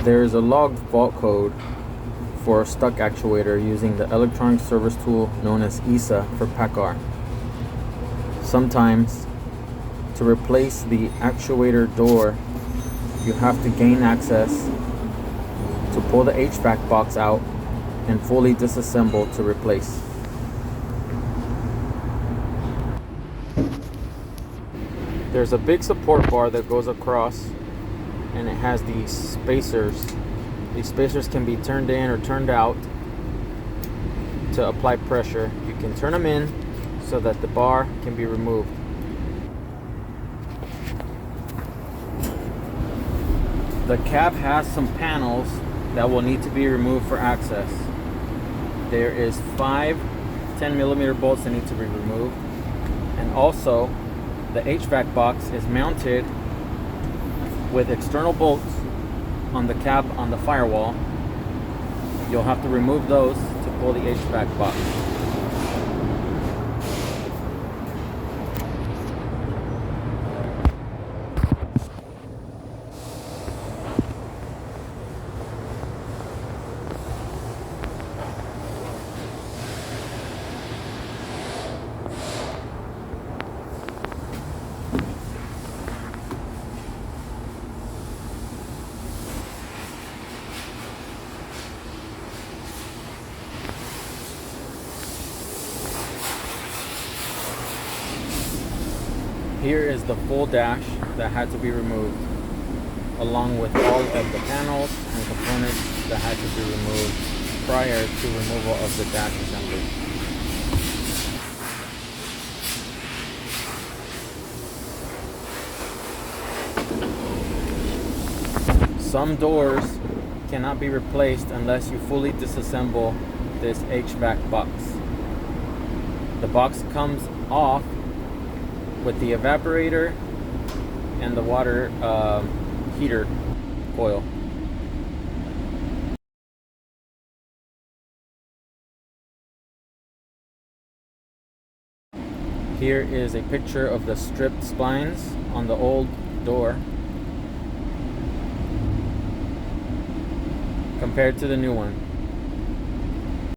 There is a logged fault code for a stuck actuator using the electronic service tool known as ESA for PACCAR. Sometimes, to replace the actuator door, you have to gain access to pull the HVAC box out and fully disassemble to replace. There's a big support bar that goes across, and it has these spacers. These spacers can be turned in or turned out to apply pressure. You can turn them in so that the bar can be removed. The cab has some panels that will need to be removed for access. There is 5 10mm bolts that need to be removed, and also the HVAC box is mounted with external bolts on the cab on the firewall. You'll have to remove those to pull the HVAC box. Here is the full dash that had to be removed, along with all of the panels and components that had to be removed prior to removal of the dash assembly. Some doors cannot be replaced unless you fully disassemble this HVAC box. The box comes off with the evaporator and the water heater coil. Here is a picture of the stripped splines on the old door compared to the new one.